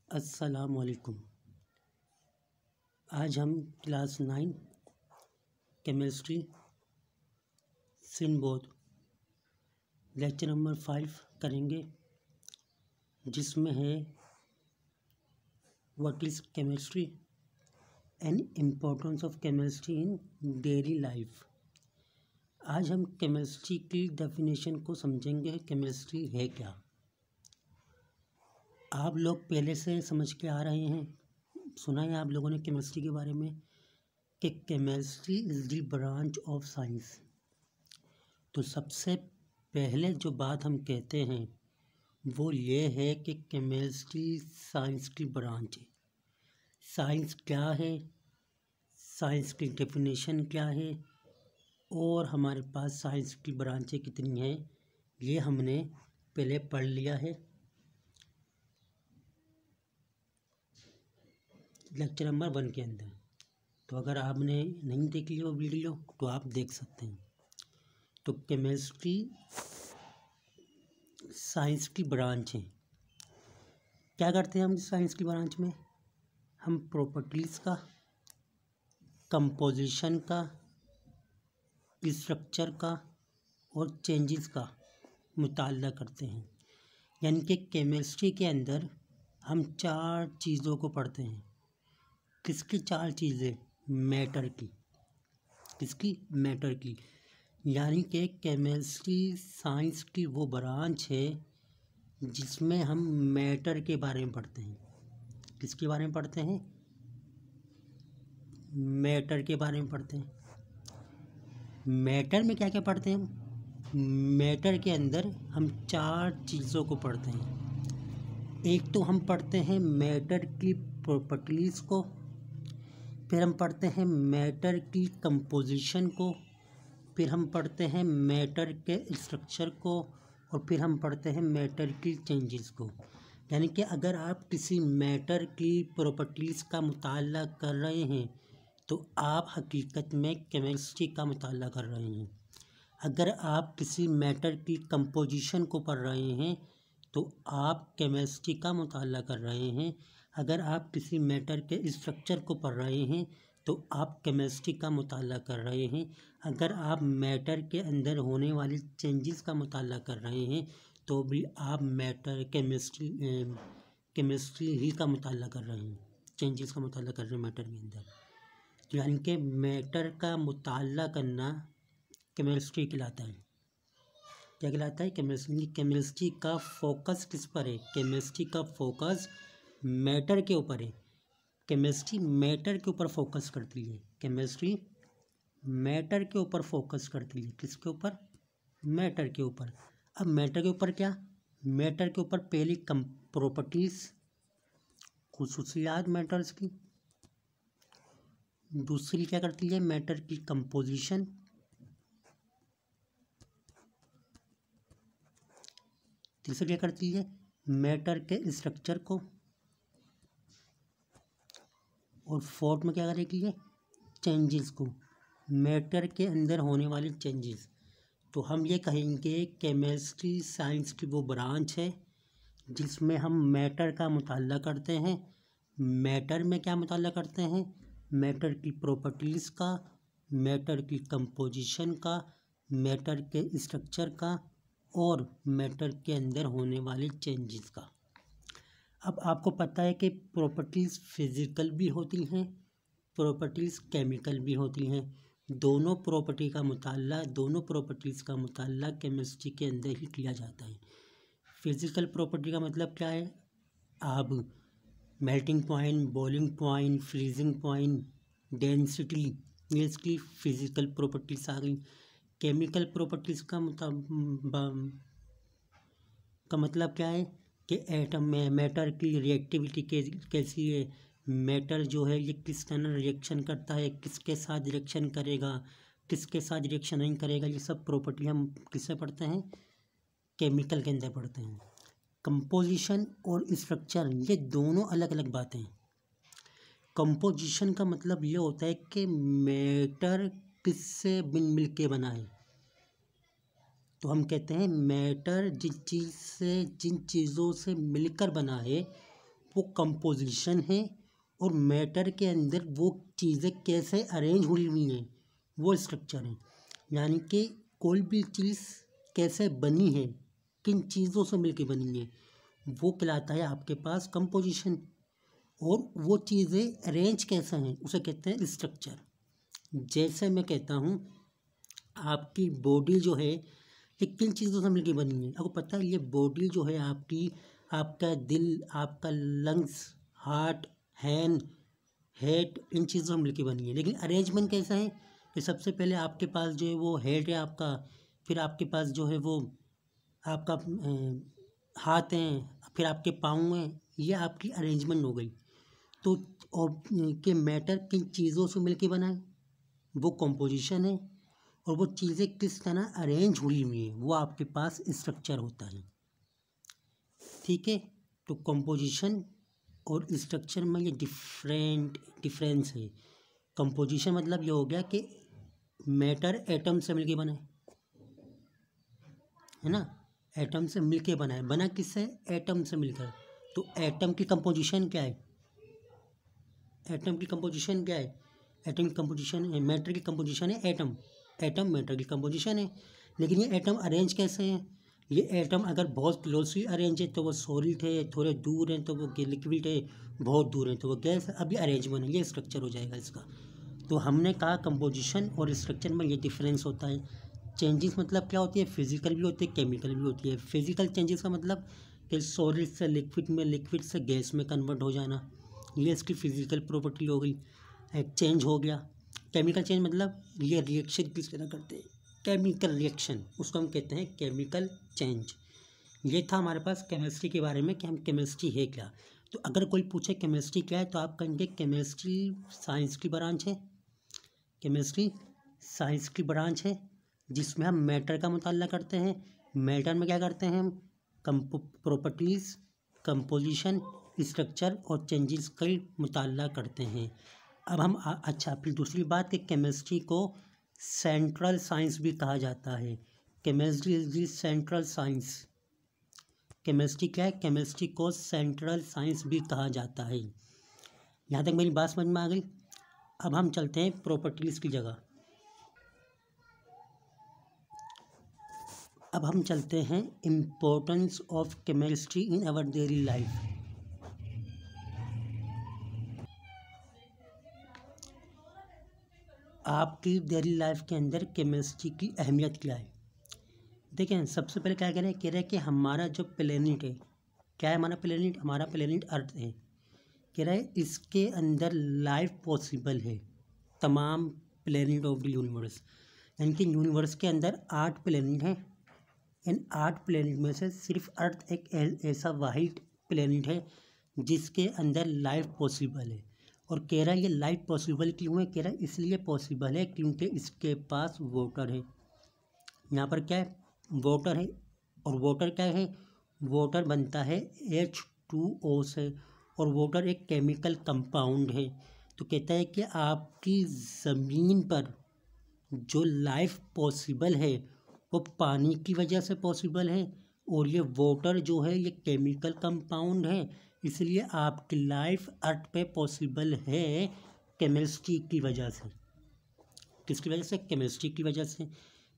अस्सलामुअलैकुम। आज हम क्लास 9 केमिस्ट्री सिन बोर्ड लेक्चर नंबर 5 करेंगे, जिसमें है what is chemistry and importance of chemistry in daily life. आज हम केमिस्ट्री की डेफिनेशन को समझेंगे। केमिस्ट्री है क्या? आप लोग पहले से समझ के आ रहे हैं, सुना है आप लोगों ने केमिस्ट्री के बारे में कि chemistry is the branch of science. तो सबसे पहले जो बात हम कहते हैं वो ये है कि केमिस्ट्री साइंस की ब्रांच है। साइंस क्या है, साइंस की डेफिनेशन क्या है और हमारे पास साइंस की ब्रांचें कितनी हैं, ये हमने पहले पढ़ लिया है लेक्चर नंबर 1 के अंदर। तो अगर आपने नहीं देख लिया वो वीडियो तो आप देख सकते हैं। तो केमिस्ट्री साइंस की ब्रांच है। क्या करते हैं हम साइंस की ब्रांच में? हम प्रॉपर्टीज़ का, कंपोजिशन का, स्ट्रक्चर का और चेंजेस का मुताला करते हैं। यानी कि केमिस्ट्री के अंदर हम 4 चीज़ों को पढ़ते हैं। किसकी 4 चीज़ें? मैटर की। किसकी? मैटर की। यानी कि केमिस्ट्री साइंस की वो ब्रांच है जिसमें हम मैटर के बारे में पढ़ते हैं। किसके बारे में पढ़ते हैं? मैटर के बारे में पढ़ते हैं। मैटर में क्या क्या पढ़ते हैं हम? मैटर के अंदर हम 4 चीज़ों को पढ़ते हैं। एक तो हम पढ़ते हैं मैटर की प्रॉपर्टीज़ को, फिर हम पढ़ते हैं मैटर की कंपोजिशन को, फिर हम पढ़ते हैं मैटर के स्ट्रक्चर को और फिर हम पढ़ते हैं मैटर की चेंजेस को। यानी कि अगर आप किसी मैटर की प्रॉपर्टीज़ का मुताला कर रहे हैं तो आप हकीकत में केमिस्ट्री का मुताला कर रहे हैं। अगर आप किसी मैटर की कंपोजिशन को पढ़ रहे हैं तो आप केमिस्ट्री का मुताला कर रहे हैं। अगर आप किसी मैटर के स्ट्रक्चर को पढ़ रहे हैं तो आप केमिस्ट्री का मुताला कर रहे हैं। अगर आप मैटर के अंदर होने वाली चेंजेस का मुताला कर रहे हैं तो भी आप मैटर केमिस्ट्री ही का मुताला कर रहे हैं, चेंजेस का मुताला कर रहे हैं मैटर के अंदर। यानी कि मैटर का मुताला करना केमिस्ट्री कहलाता है। क्या कहलाता है? केमिस्ट्री। केमिस्ट्री का फोकस किस पर है? केमिस्ट्री का फोकस मैटर के ऊपर है। केमिस्ट्री मैटर के ऊपर फोकस करती है। केमिस्ट्री मैटर के ऊपर फोकस करती है। किसके ऊपर? मैटर के ऊपर। अब मैटर के ऊपर क्या? मैटर के ऊपर पहली प्रॉपर्टीज़, खुसूसियात मैटर्स की। दूसरी क्या करती है? मैटर की कंपोजिशन। तीसरी क्या करती है? मैटर के स्ट्रक्चर को। और फोर्थ में क्या करेगी? है चेंजेस को, मैटर के अंदर होने वाली चेंजेस। तो हम ये कहेंगे केमिस्ट्री साइंस की वो ब्रांच है जिसमें हम मैटर का मुताला करते हैं। मैटर में क्या मुताला करते हैं? मैटर की प्रॉपर्टीज़ का, मैटर की कंपोजिशन का, मैटर के स्ट्रक्चर का और मैटर के अंदर होने वाली चेंजेस का। अब आपको पता है कि प्रॉपर्टीज़ फिज़िकल भी होती हैं, प्रॉपर्टीज़ केमिकल भी होती हैं। दोनों प्रॉपर्टीज़ का मुताला केमिस्ट्री के अंदर ही किया जाता है। फिज़िकल प्रॉपर्टी का मतलब क्या है? आप melting point, boiling point, freezing point, density, ये इसकी फिज़िकल प्रॉपर्टीज़ आ गई। केमिकल प्रॉपर्टीज़ का मतलब क्या है कि एटम में मैटर की रिएक्टिविटी कैसी है, मैटर जो है ये किस तरह रिएक्शन करता है, किसके साथ रिएक्शन करेगा, किसके साथ रिएक्शन नहीं करेगा, ये सब प्रॉपर्टी हम किससे पढ़ते हैं? केमिकल के अंदर पढ़ते हैं। कंपोजिशन और स्ट्रक्चर ये दोनों अलग अलग बातें हैं। कंपोजिशन का मतलब ये होता है कि मैटर किससे मिल के बना है। तो हम कहते हैं मैटर जिन चीज़ों से मिलकर बना है वो कंपोजिशन है, और मैटर के अंदर वो चीज़ें कैसे अरेंज हुई हुई हैं वो स्ट्रक्चर है। यानी कि कोई भी चीज़ कैसे बनी है, किन चीज़ों से मिलके बनी है, वो कहलाता है आपके पास कंपोजिशन। और वो चीज़ें अरेंज कैसे हैं उसे कहते हैं स्ट्रक्चर। जैसे मैं कहता हूँ आपकी बॉडी जो है ये किन चीज़ों से मिलके बनी है, आपको पता है ये बॉडी जो है आपकी, आपका दिल, आपका लंग्स, हार्ट, हैंड, हेड, इन चीज़ों से मिलके बनी है। लेकिन अरेंजमेंट कैसा है कि सबसे पहले आपके पास जो है वो हेड है आपका, फिर आपके पास जो है वो आपका हाथ हैं, फिर आपके पाँव हैं, ये आपकी अरेंजमेंट हो गई। तो और कि मैटर किन चीज़ों से मिलके बना है वो कंपोजिशन है, और वो चीज़ें किस तरह अरेंज हुई हुई हैं वो आपके पास स्ट्रक्चर होता है। ठीक है, तो कंपोजिशन और स्ट्रक्चर में ये डिफरेंस है। कंपोजिशन मतलब ये हो गया कि मैटर एटम से मिलके बना है ना, एटम से मिलके बना है। बना किससे? एटम से मिलकर। तो एटम की कंपोजिशन क्या है? एटम की कंपोजिशन क्या है? एटम की कंपोजिशन है, मैटर की कंपोजिशन है एटम। एटम मैटर की कंपोजिशन है। लेकिन ये एटम अरेंज कैसे हैं? ये एटम अगर बहुत क्लोजली अरेंज है तो वो सॉलिड है, थोड़े दूर हैं तो वो लिक्विड है, बहुत दूर है तो वो गैस है। अभी अरेंजमेंट है, ये स्ट्रक्चर हो जाएगा इसका। तो हमने कहा कंपोजिशन और स्ट्रक्चर में ये डिफरेंस होता है। चेंजेस मतलब क्या होती है? फिजिकल भी होती है, केमिकल भी होती है। फिजिकल चेंजेस का मतलब कि सॉलिड से लिक्विड में, लिक्विड से गैस में कन्वर्ट हो जाना, ये इसकी फिजिकल प्रॉपर्टी हो गई, एक चेंज हो गया। केमिकल चेंज मतलब ये रिएक्शन किस तरह करते हैं, केमिकल रिएक्शन, उसको हम कहते हैं केमिकल चेंज। ये था हमारे पास केमिस्ट्री के बारे में कि हम केमिस्ट्री है क्या। तो अगर कोई पूछे केमिस्ट्री क्या है तो आप कहेंगे केमिस्ट्री साइंस की ब्रांच है। केमिस्ट्री साइंस की ब्रांच है जिसमें हम मैटर का मुताला करते हैं। मैटर में क्या करते हैं हम? प्रॉपर्टीज़, कंपोजिशन, स्ट्रक्चर और चेंजेस का मुताला करते हैं। अब हम अच्छा, फिर दूसरी बात कि केमिस्ट्री को सेंट्रल साइंस भी कहा जाता है। Chemistry is the central science. Chemistry क्या है? केमिस्ट्री को सेंट्रल साइंस भी कहा जाता है। यहाँ तक मेरी बात समझ में आ गई। अब हम चलते हैं प्रॉपर्टीज़ की जगह। अब हम चलते हैं importance of chemistry in our daily life. आपकी डेली लाइफ के अंदर केमिस्ट्री की अहमियत क्या है? देखें, सबसे पहले क्या कह रहे हैं कि हमारा जो प्लेनेट है, क्या है हमारा प्लेनेट? हमारा प्लेनेट अर्थ है। कह रहा है इसके अंदर लाइफ पॉसिबल है, तमाम प्लेनेट ऑफ द यूनिवर्स। यानी कि यूनिवर्स के अंदर 8 प्लेनेट हैं। इन 8 प्लेनेट में से सिर्फ अर्थ एक ऐसा वाहिद प्लेनेट है जिसके अंदर लाइफ पॉसिबल है। और कह रहा है ये लाइफ पॉसिबल क्यों है? कह रहा है इसलिए पॉसिबल है क्योंकि इसके पास वाटर है। यहाँ पर क्या है? वाटर है। और वाटर क्या है? वाटर बनता है H2O से, और वाटर एक केमिकल कंपाउंड है। तो कहता है कि आपकी ज़मीन पर जो लाइफ पॉसिबल है वो पानी की वजह से पॉसिबल है, और ये वाटर जो है ये केमिकल कंपाउंड है, इसलिए आपकी लाइफ अर्थ पे पॉसिबल है केमिस्ट्री की वजह से। किसकी वजह से? केमिस्ट्री की वजह से।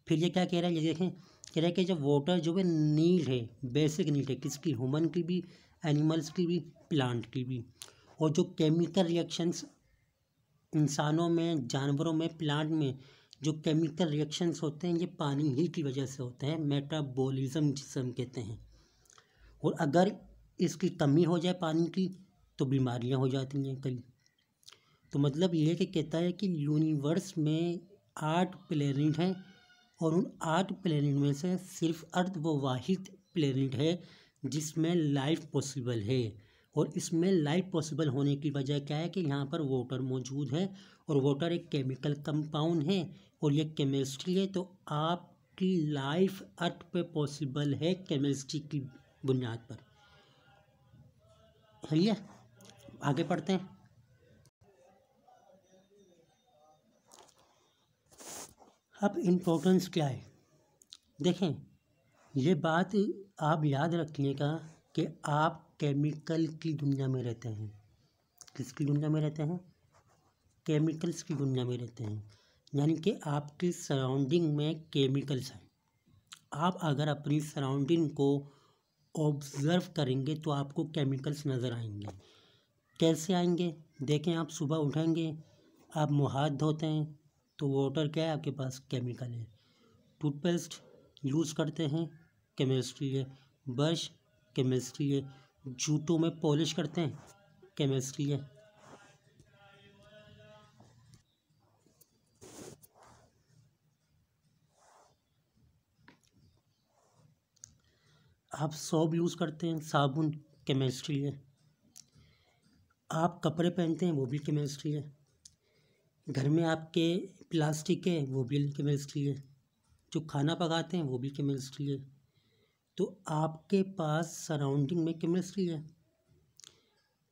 फिर ये क्या कह रहा है, ये देखें, कह रहा है कि जब वाटर जो है नीड है, बेसिक नीड है, किसकी? ह्यूमन की भी, एनिमल्स की भी, प्लांट की भी। और जो केमिकल रिएक्शंस इंसानों में, जानवरों में, प्लांट में जो केमिकल रिएक्शंस होते हैं ये पानी ही की वजह से होते हैं, मेटाबॉलिज्म जिसे हम कहते हैं। और अगर इसकी कमी हो जाए पानी की तो बीमारियां हो जाती हैं कई। तो मतलब ये कि कहता है कि यूनिवर्स में 8 प्लेनेट हैं, और उन 8 प्लेनेट में से सिर्फ अर्थ वो वाहिद प्लेनेट है जिसमें लाइफ पॉसिबल है। और इसमें लाइफ पॉसिबल होने की वजह क्या है कि यहाँ पर वाटर मौजूद है, और वाटर एक केमिकल कंपाउंड है, और ये केमिस्ट्री है। तो आपकी लाइफ अर्थ पे पॉसिबल है केमिस्ट्री की बुनियाद पर। है, आगे पढ़ते हैं। अब इम्पोर्टेंस क्या है? देखें, ये बात आप याद रखिएगा कि आप केमिकल की दुनिया में रहते हैं। किसकी दुनिया में रहते हैं? केमिकल्स की दुनिया में रहते हैं, यानी कि आपकी सराउंडिंग में केमिकल्स हैं। आप अगर अपनी सराउंडिंग को ऑब्ज़र्व करेंगे तो आपको केमिकल्स नज़र आएंगे। कैसे आएंगे? देखें, आप सुबह उठेंगे, आप मुँह हाथ धोते हैं तो वाटर क्या है आपके पास? केमिकल है। टूथपेस्ट यूज़ करते हैं, केमिस्ट्री है। ब्रश, केमिस्ट्री है। जूतों में पॉलिश करते हैं, केमिस्ट्री है। आप सोप यूज़ करते हैं, साबुन, केमिस्ट्री है। आप कपड़े पहनते हैं, वो भी केमिस्ट्री है। घर में आपके प्लास्टिक है, वो भी केमिस्ट्री है। जो खाना पकाते हैं वो भी केमिस्ट्री है। तो आपके पास सराउंडिंग में केमिस्ट्री है।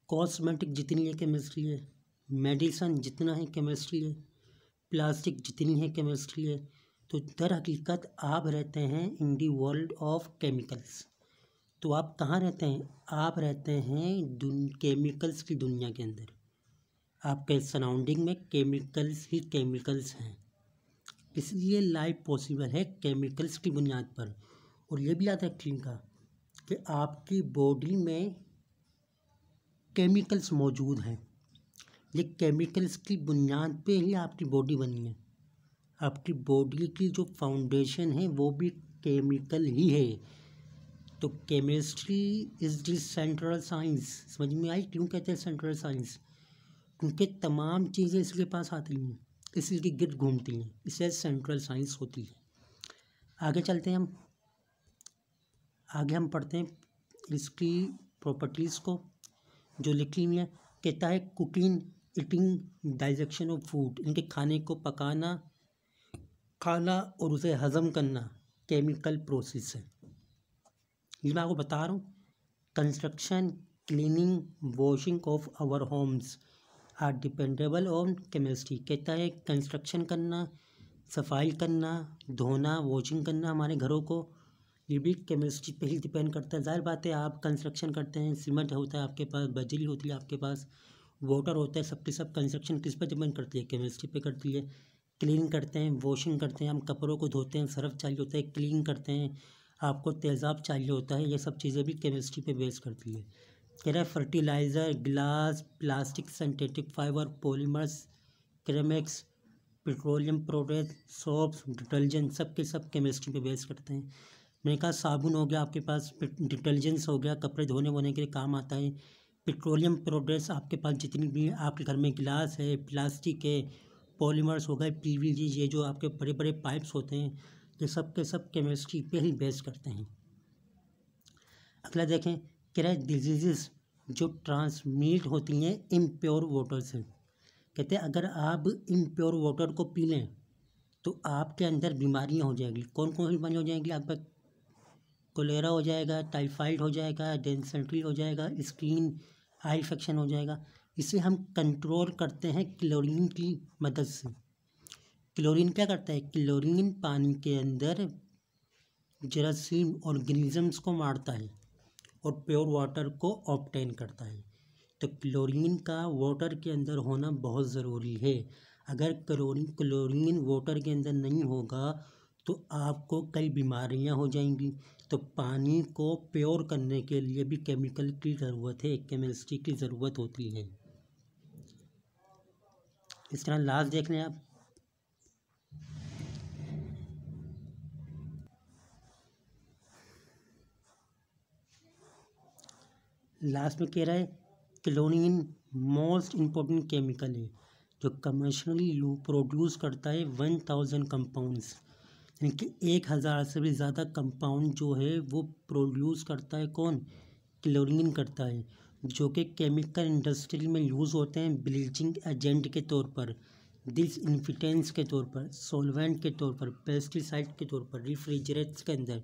कॉस्मेटिक जितनी है केमिस्ट्री है, मेडिसन जितना है केमिस्ट्री है, प्लास्टिक जितनी है केमिस्ट्री है। तो दर हकीकत आप रहते हैं इन दी वर्ल्ड ऑफ केमिकल्स। तो आप कहाँ रहते हैं? आप रहते हैं केमिकल्स की दुनिया के अंदर। आपके सराउंडिंग में केमिकल्स ही केमिकल्स हैं, इसलिए लाइफ पॉसिबल है केमिकल्स की बुनियाद पर। और ये भी याद रखिएगा कि आपकी बॉडी में केमिकल्स मौजूद हैं। ये केमिकल्स की बुनियाद पे ही आपकी बॉडी बनी है। आपकी बॉडी की जो फाउंडेशन है वो भी केमिकल ही है। तो chemistry is the central science. समझ में आई क्यों कहते हैं सेंट्रल साइंस? क्योंकि तमाम चीज़ें इसके पास आती हैं, इसी की गिर्द घूमती हैं, इसे सेंट्रल साइंस होती है। आगे चलते हैं आगे हम पढ़ते हैं इसकी प्रॉपर्टीज़ को जो लिखी हुई है। कहता है cooking, eating, digestion of food, इनके खाने को पकाना, खाना और उसे हज़म करना केमिकल प्रोसेस है। ये मैं आपको बता रहा हूँ। Construction, cleaning, washing of our homes are dependable on chemistry. कहता है कंस्ट्रक्शन करना, सफाई करना, धोना, वॉशिंग करना हमारे घरों को, ये भी केमिस्ट्री पे ही डिपेंड करता है। ज़ाहिर बात है, आप कंस्ट्रक्शन करते हैं, सीमेंट होता है आपके पास, बजरी होती है आपके पास, वाटर होता है, सबके सब कंस्ट्रक्शन किस पे डिपेंड करती है? केमिस्ट्री पे करती है। क्लीन करते हैं, वॉशिंग करते हैं, हम कपड़ों को धोते हैं, सर्फ चाहिए होता है, क्लीन करते हैं, आपको तेज़ाब चाहिए होता है, ये सब चीज़ें भी केमिस्ट्री पे बेस करती है। कह रहा है fertiliser, glass, plastic, synthetic fibre, polymers, chemicals, petroleum product, soaps, detergent, सब के सब केमिस्ट्री पे बेस करते हैं। मैंने कहा साबुन हो गया आपके पास, डिटर्जेंट्स हो गया, कपड़े धोने वोने के लिए काम आता है। पेट्रोलियम प्रोडक्ट्स आपके पास जितनी भी आपके घर में गिलास है, प्लास्टिक है, पॉलीमर्स हो गए, पीवीसी, ये जो आपके बड़े बड़े पाइप्स होते हैं, ये सब के सब केमिस्ट्री पे ही बेस करते हैं। अगला देखें, कह रहा है डिजीज़ जो ट्रांसमिट होती हैं इम्प्योर वाटर से। कहते हैं अगर आप इम्प्योर वाटर को पी लें तो आपके अंदर बीमारियां हो जाएगी। कौन कौन सी बीमारियाँ हो जाएंगी? आप पर कोलेरा हो जाएगा, टाइफाइड हो जाएगा, डिसेंट्री हो जाएगा, स्किन आई इन्फेक्शन हो जाएगा। इसे हम कंट्रोल करते हैं क्लोरीन की मदद से। क्लोरीन क्या करता है? क्लोरीन पानी के अंदर जरासीम ऑर्गेनिजम्स को मारता है और प्योर वाटर को ऑब्टेन करता है। तो क्लोरीन का वाटर के अंदर होना बहुत ज़रूरी है। अगर क्लोरीन वाटर के अंदर नहीं होगा तो आपको कई बीमारियां हो जाएंगी। तो पानी को प्योर करने के लिए भी केमिकल की ज़रूरत है, केमिस्ट्री की ज़रूरत होती है। इस तरह लास्ट देख लें आप, लास्ट में कह रहा है क्लोरीन मोस्ट इम्पोर्टेंट केमिकल है जो कमर्शियली प्रोड्यूस करता है 1000 कंपाउंड्स, यानी कि 1000 से भी ज़्यादा कंपाउंड जो है वो प्रोड्यूस करता है। कौन? क्लोरीन करता है, जो कि केमिकल इंडस्ट्री में यूज़ होते हैं ब्लीचिंग एजेंट के तौर पर, डिसइंफेक्टेंट्स के तौर पर, सॉल्वेंट के तौर पर, पेस्टिसाइड के तौर पर, रेफ्रिजरेंट्स के अंदर,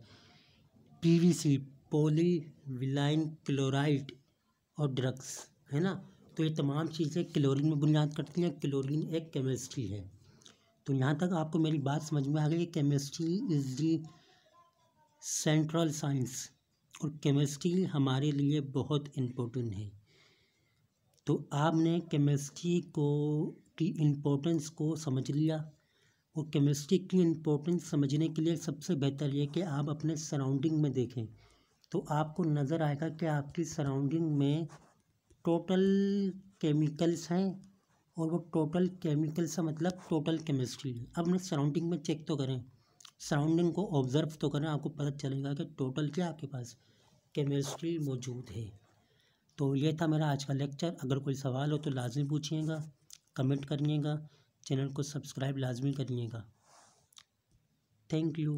पीवीसी, पॉलीविनाइल क्लोराइड और ड्रग्स, है ना। तो ये तमाम चीज़ें क्लोरीन में बुनियाद करती हैं। क्लोरीन एक केमिस्ट्री है। तो यहाँ तक आपको मेरी बात समझ में आ गई। Chemistry is the central science और केमिस्ट्री हमारे लिए बहुत इम्पोर्टेंट है। तो आपने केमिस्ट्री की इम्पोर्टेंस को समझ लिया। और केमिस्ट्री की इम्पोर्टेंस समझने के लिए सबसे बेहतर ये कि आप अपने सराउंडिंग में देखें, तो आपको नज़र आएगा कि आपकी सराउंडिंग में टोटल केमिकल्स हैं, और वो टोटल केमिकल्स का मतलब टोटल केमिस्ट्री है। अब अपने सराउंडिंग में चेक तो करें, सराउंडिंग को ऑब्ज़र्व तो करें, आपको पता चलेगा कि टोटल क्या आपके पास केमिस्ट्री मौजूद है। तो ये था मेरा आज का लेक्चर। अगर कोई सवाल हो तो लाजमी पूछिएगा, कमेंट करिएगा, चैनल को सब्सक्राइब लाजमी करिएगा। Thank you.